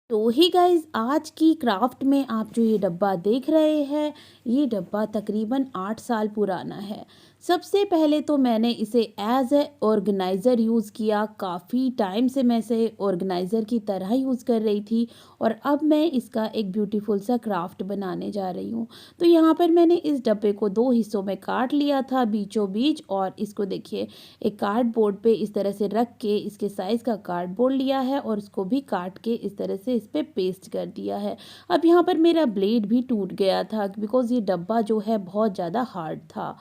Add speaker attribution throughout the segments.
Speaker 1: तो ही गाइस, आज की क्राफ्ट में आप जो ये डब्बा देख रहे हैं, ये डब्बा तकरीबन 8 साल पुराना है। सबसे पहले तो मैंने इसे एज ए ऑर्गेनाइज़र यूज़ किया। काफ़ी टाइम से मैं इसे ऑर्गेनाइज़र की तरह यूज़ कर रही थी और अब मैं इसका एक ब्यूटीफुल सा क्राफ्ट बनाने जा रही हूँ। तो यहाँ पर मैंने इस डब्बे को 2 हिस्सों में काट लिया था बीचों बीच, और इसको देखिए एक कार्डबोर्ड पे इस तरह से रख के इसके साइज़ का कार्डबोर्ड लिया है और उसको भी काट के इस तरह से इस पे पेस्ट कर दिया है। अब यहाँ पर मेरा ब्लेड भी टूट गया था बिकॉज़ ये डब्बा जो है बहुत ज़्यादा हार्ड था।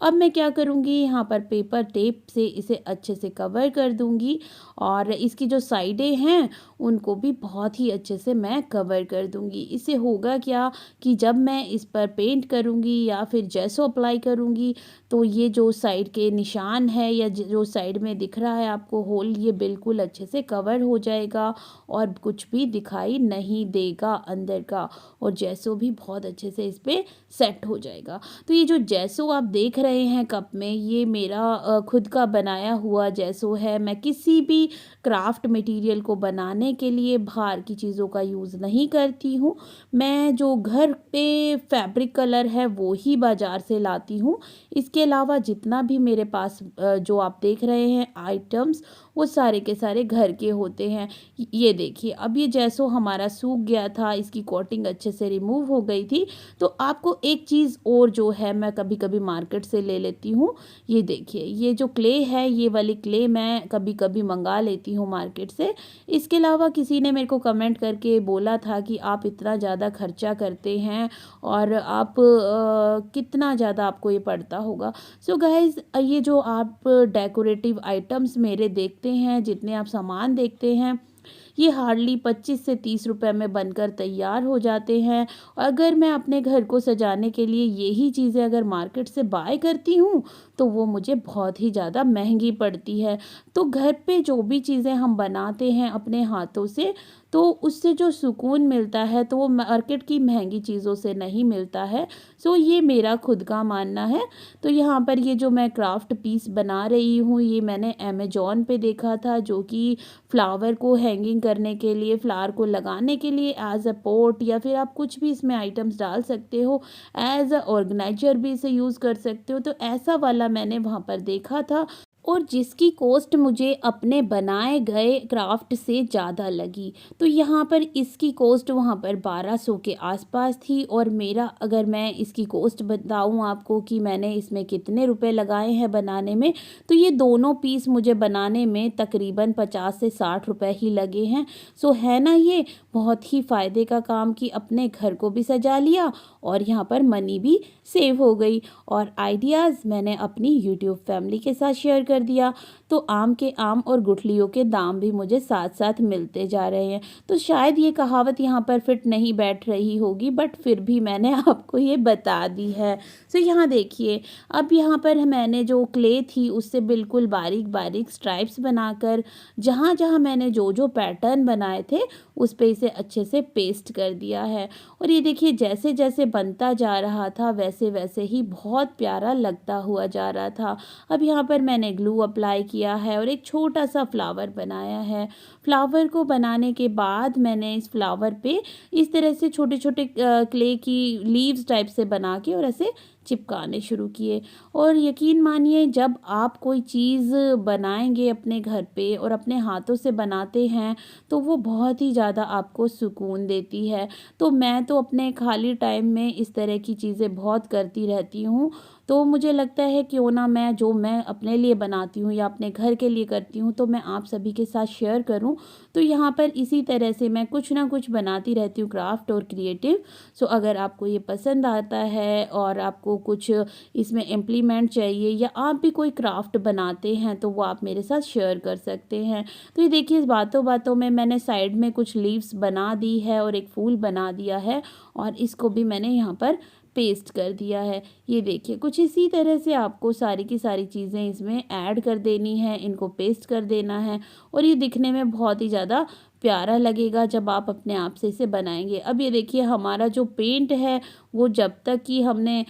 Speaker 1: अब मैं क्या करूँगी, यहाँ पर पेपर टेप से इसे अच्छे से कवर कर दूँगी और इसकी जो साइडें हैं उनको भी बहुत ही अच्छे से मैं कवर कर दूँगी। इससे होगा क्या कि जब मैं इस पर पेंट करूँगी या फिर जेसो अप्लाई करूँगी, तो ये जो साइड के निशान है या जो साइड में दिख रहा है आपको होल, ये बिल्कुल अच्छे से कवर हो जाएगा और कुछ भी दिखाई नहीं देगा अंदर का, और जेसो भी बहुत अच्छे से इस पे सेट हो जाएगा। तो ये जो जेसो आप देख रहे हैं कप में, ये मेरा खुद का बनाया हुआ जेसो है। मैं किसी भी क्राफ्ट मटेरियल को बनाने के लिए बाहर की चीज़ों का यूज़ नहीं करती हूँ। मैं जो घर पे फैब्रिक कलर है वो ही बाज़ार से लाती हूँ। इसके अलावा जितना भी मेरे पास जो आप देख रहे हैं आइटम्स, वो सारे के सारे घर के होते हैं। ये देखिए, अब ये जैसो हमारा सूख गया था, इसकी कोटिंग अच्छे से रिमूव हो गई थी। तो आपको एक चीज़ और जो है मैं कभी कभी मार्केट से ले लेती हूँ। ये देखिए, ये जो क्ले है, ये वाली क्ले मैं कभी कभी मंगा लेती हूँ मार्केट से। इसके अलावा किसी ने मेरे को कमेंट करके बोला था कि आप इतना ज़्यादा खर्चा करते हैं और आप कितना ज़्यादा आपको ये पड़ता होगा। सो गाइज़, ये जो आप डेकोरेटिव आइटम्स मेरे देखते हैं, जितने आप सामान देखते हैं, ये हार्डली 25 से 30 रुपए में बनकर तैयार हो जाते हैं। अगर मैं अपने घर को सजाने के लिए यही चीज़ें अगर मार्केट से बाय करती हूँ, तो वो मुझे बहुत ही ज़्यादा महंगी पड़ती है। तो घर पे जो भी चीज़ें हम बनाते हैं अपने हाथों से, तो उससे जो सुकून मिलता है, तो वो मार्केट की महंगी चीज़ों से नहीं मिलता है। सो ये मेरा खुद का मानना है। तो यहाँ पर ये जो मैं क्राफ्ट पीस बना रही हूँ, ये मैंने अमेज़न पे देखा था, जो कि फ्लावर को हैंगिंग करने के लिए, फ्लावर को लगाने के लिए एज अ पॉट, या फिर आप कुछ भी इसमें आइटम्स डाल सकते हो, एज अ ऑर्गेनाइजर भी इसे यूज़ कर सकते हो। तो ऐसा वाला मैंने वहाँ पर देखा था, और जिसकी कॉस्ट मुझे अपने बनाए गए क्राफ्ट से ज़्यादा लगी। तो यहाँ पर इसकी कॉस्ट वहाँ पर 1200 के आसपास थी, और मेरा अगर मैं इसकी कॉस्ट बताऊँ आपको कि मैंने इसमें कितने रुपए लगाए हैं बनाने में, तो ये दोनों पीस मुझे बनाने में तकरीबन 50 से 60 रुपए ही लगे हैं। सो है ना, ये बहुत ही फ़ायदे का काम कि अपने घर को भी सजा लिया और यहाँ पर मनी भी सेव हो गई, और आइडियाज़ मैंने अपनी यूट्यूब फैमिली के साथ शेयर कर दिया। तो आम के आम और गुठलियों के दाम भी मुझे साथ साथ मिलते जा रहे हैं। तो शायद ये कहावत यहाँ पर फिट नहीं बैठ रही होगी, बट फिर भी मैंने आपको ये बता दी है। सो यहाँ देखिए, अब यहाँ पर मैंने जो क्ले थी उससे बिल्कुल बारीक बारीक स्ट्राइप्स बनाकर जहाँ जहाँ मैंने जो जो पैटर्न बनाए थे उस पे इसे अच्छे से पेस्ट कर दिया है। और ये देखिए, जैसे जैसे बनता जा रहा था वैसे वैसे ही बहुत प्यारा लगता हुआ जा रहा था। अब यहाँ पर मैंने ग्लू अप्लाई किया है और एक छोटा सा फ्लावर बनाया है। फ्लावर को बनाने के बाद मैंने इस फ्लावर पे इस तरह से छोटे छोटे क्ले की लीव्स टाइप से बना के और ऐसे चिपकाने शुरू किए। और यकीन मानिए, जब आप कोई चीज़ बनाएंगे अपने घर पे और अपने हाथों से बनाते हैं, तो वो बहुत ही ज़्यादा आपको सुकून देती है। तो मैं तो अपने खाली टाइम में इस तरह की चीज़ें बहुत करती रहती हूँ। तो मुझे लगता है क्यों ना मैं जो मैं अपने लिए बनाती हूँ या अपने घर के लिए करती हूँ, तो मैं आप सभी के साथ शेयर करूँ। तो यहाँ पर इसी तरह से मैं कुछ ना कुछ बनाती रहती हूँ, क्राफ्ट और क्रिएटिव। सो अगर आपको ये पसंद आता है और आपको कुछ इसमें इम्प्लीमेंट चाहिए, या आप भी कोई क्राफ्ट बनाते हैं, तो वो आप मेरे साथ शेयर कर सकते हैं। तो ये देखिए, इस बातों बातों में मैंने साइड में कुछ लीव्स बना दी है और एक फूल बना दिया है, और इसको भी मैंने यहाँ पर पेस्ट कर दिया है। ये देखिए, कुछ इसी तरह से आपको सारी की सारी चीज़ें इसमें ऐड कर देनी है, इनको पेस्ट कर देना है, और ये दिखने में बहुत ही ज़्यादा प्यारा लगेगा जब आप अपने आप से इसे बनाएंगे। अब ये देखिए, हमारा जो पेंट है वो जब तक कि हमने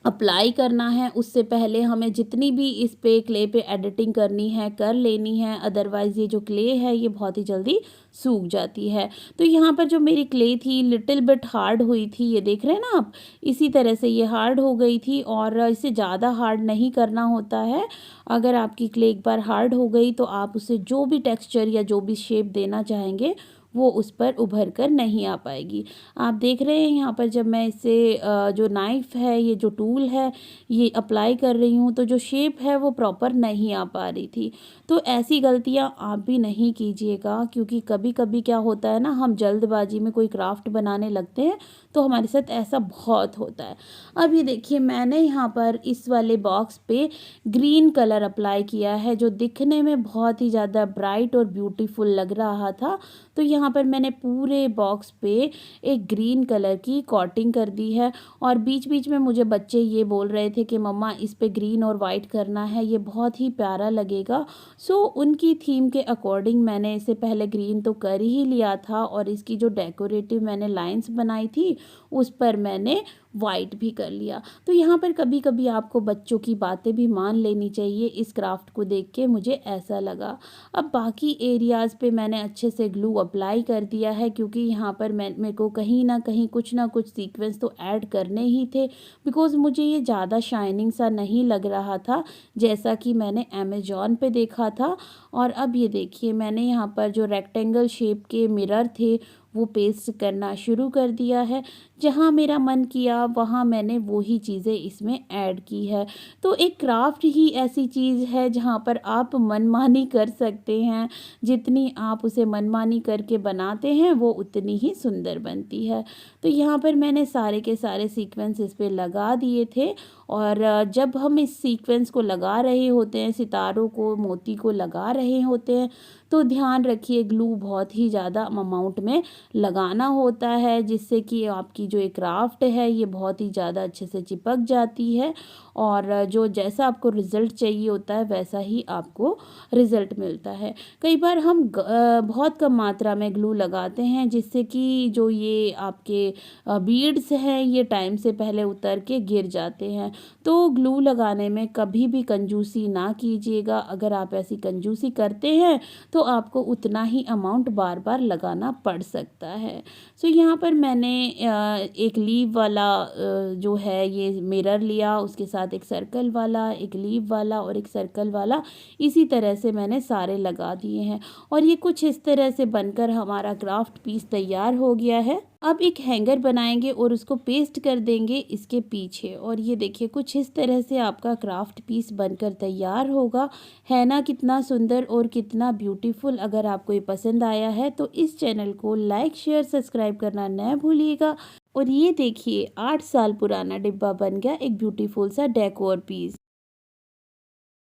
Speaker 1: अप्लाई करना है उससे पहले हमें जितनी भी इस पे क्ले पे एडिटिंग करनी है कर लेनी है, अदरवाइज़ ये जो क्ले है ये बहुत ही जल्दी सूख जाती है। तो यहाँ पर जो मेरी क्ले थी लिटिल बिट हार्ड हुई थी, ये देख रहे हैं ना आप, इसी तरह से ये हार्ड हो गई थी और इसे ज़्यादा हार्ड नहीं करना होता है। अगर आपकी क्ले एक बार हार्ड हो गई तो आप उसे जो भी टेक्सचर या जो भी शेप देना चाहेंगे वो उस पर उभर कर नहीं आ पाएगी। आप देख रहे हैं यहाँ पर जब मैं इसे जो नाइफ़ है, ये जो टूल है, ये अप्लाई कर रही हूँ तो जो शेप है वो प्रॉपर नहीं आ पा रही थी। तो ऐसी गलतियाँ आप भी नहीं कीजिएगा, क्योंकि कभी-कभी क्या होता है ना, हम जल्दबाजी में कोई क्राफ्ट बनाने लगते हैं तो हमारे साथ ऐसा बहुत होता है। अब ये देखिए मैंने यहाँ पर इस वाले बॉक्स पे ग्रीन कलर अप्लाई किया है जो दिखने में बहुत ही ज़्यादा ब्राइट और ब्यूटीफुल लग रहा था। तो यहाँ पर मैंने पूरे बॉक्स पे एक ग्रीन कलर की कोटिंग कर दी है और बीच-बीच में मुझे बच्चे ये बोल रहे थे कि मम्मा इस पे ग्रीन और वाइट करना है, ये बहुत ही प्यारा लगेगा। सो उनकी थीम के अकॉर्डिंग मैंने इसे पहले ग्रीन तो कर ही लिया था और इसकी जो डेकोरेटिव मैंने लाइंस बनाई थी उस पर मैंने वाइट भी कर लिया। तो यहाँ पर कभी-कभी आपको बच्चों की बातें भी मान लेनी चाहिए, इस क्राफ्ट को देख के मुझे ऐसा लगा। अब बाकी एरियाज़ पे मैंने अच्छे से ग्लू अप्लाई कर दिया है, क्योंकि यहाँ पर मेरे को कहीं न कहीं कुछ ना कुछ सीक्वेंस तो ऐड करने ही थे, बिकॉज़ मुझे ये ज़्यादा शाइनिंग सा नहीं लग रहा था जैसा कि मैंने अमेज़न पे देखा था। और अब ये देखिए मैंने यहाँ पर जो रेक्टेंगल शेप के मिरर थे वो पेस्ट करना शुरू कर दिया है। जहाँ मेरा मन किया वहाँ मैंने वही चीज़ें इसमें ऐड की है। तो एक क्राफ्ट ही ऐसी चीज़ है जहाँ पर आप मनमानी कर सकते हैं। जितनी आप उसे मनमानी करके बनाते हैं वो उतनी ही सुंदर बनती है। तो यहाँ पर मैंने सारे के सारे सीक्वेंस इस पे लगा दिए थे और जब हम इस सीक्वेंस को लगा रहे होते हैं, सितारों को, मोती को लगा रहे होते हैं, तो ध्यान रखिए ग्लू बहुत ही ज़्यादा अमाउंट में लगाना होता है, जिससे कि आपकी जो ये क्राफ्ट है ये बहुत ही ज़्यादा अच्छे से चिपक जाती है और जो जैसा आपको रिज़ल्ट चाहिए होता है वैसा ही आपको रिज़ल्ट मिलता है। कई बार हम बहुत कम मात्रा में ग्लू लगाते हैं, जिससे कि जो ये आपके बीड्स हैं ये टाइम से पहले उतर के गिर जाते हैं। तो ग्लू लगाने में कभी भी कंजूसी ना कीजिएगा। अगर आप ऐसी कंजूसी करते हैं तो आपको उतना ही अमाउंट बार बार लगाना पड़ सकता है। सो यहाँ पर मैंने एक लीव वाला जो है ये मिरर लिया, उसके साथ एक सर्कल वाला, एक लीव वाला और एक सर्कल वाला, इसी तरह से मैंने सारे लगा दिए हैं और ये कुछ इस तरह से बनकर हमारा क्राफ्ट पीस तैयार हो गया है। अब एक हैंगर बनाएंगे और उसको पेस्ट कर देंगे इसके पीछे और ये देखिए कुछ इस तरह से आपका क्राफ्ट पीस बनकर तैयार होगा। है ना कितना सुंदर और कितना ब्यूटीफुल। अगर आपको ये पसंद आया है तो इस चैनल को लाइक शेयर सब्सक्राइब करना न भूलिएगा। और ये देखिए 8 साल पुराना डिब्बा बन गया एक ब्यूटीफुल सा डेकोर पीस।